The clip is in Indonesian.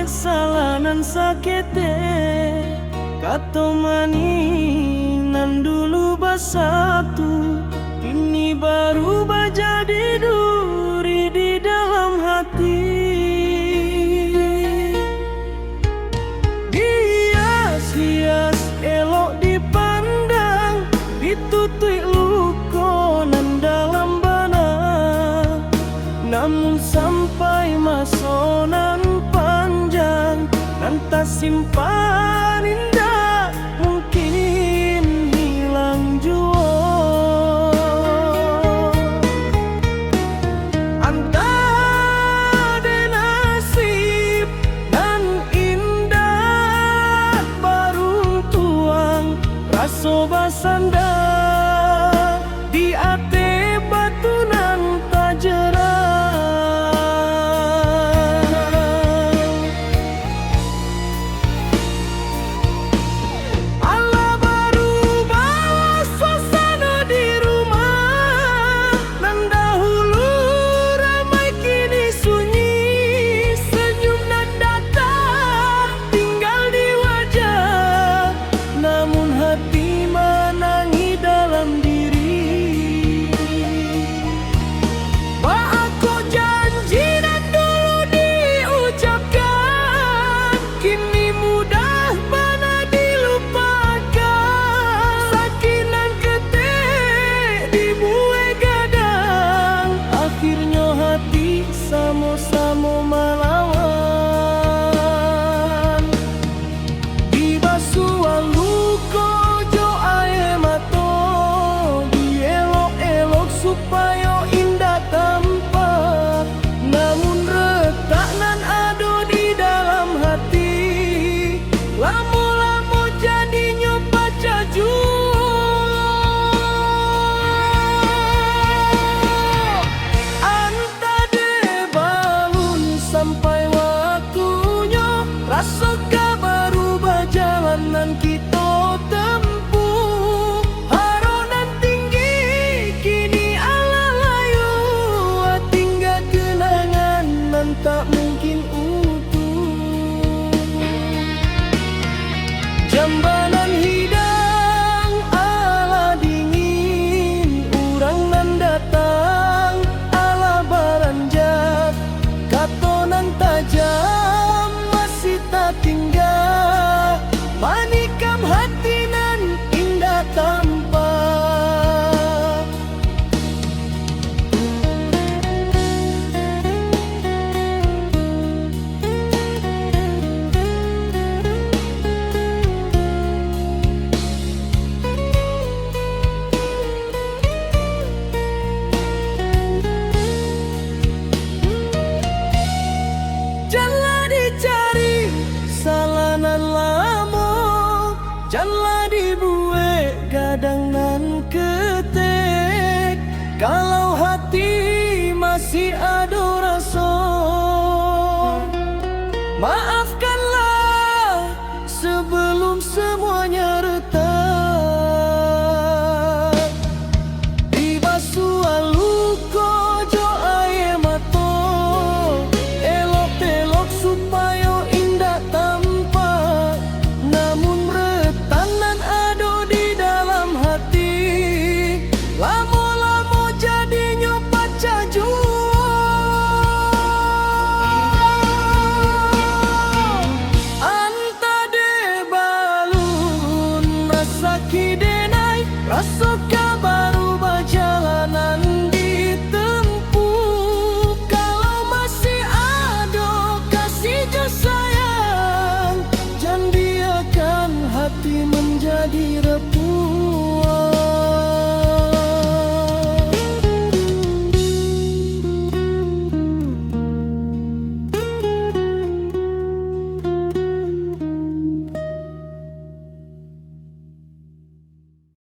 salanan sakete kato maninan dulu bersatu, ini baru jadi duri di dalam hati. Hias-hias elok dipandang, ditutui luko nan dalam bana, namun sampai masonan panjang nan tak simpan indah, mungkin hilang jua. Antara nasib nan indah baru tuang raso basanda di ate batu nan tak jerah. Sama-sama melawan di basuh luko jo air mato, dielok-elok supaya indah tampak, namun retak nan ado di dalam hati, lama-lama jadinya baca jua. Sampai waktunya rasakan baru berjalanan kita tempuh, haronan tinggi kini ala layu, tinggal kenangan nan tak mungkin utuh. Jambanan hidang ala dingin, urang nan datang ala baranjak, katonan tajam masih tak tinggal, manikam hati nan indah tampak. Janganlah dicari salanan lama, janganlah dibuat gadang nan ketek, kalau hati masih ada rasa, maafkanlah sebelum semuanya retak. Di basuh luko jo air mata, supaya indah tampak, namun retanan ada di dalam hati, lama-lama jadinya baca jua. Anta de balun rasa kidenai, rasa baru berjalanan ditempuh, kalau masih ada sayang, jangan biarkan hati menjadi repuh.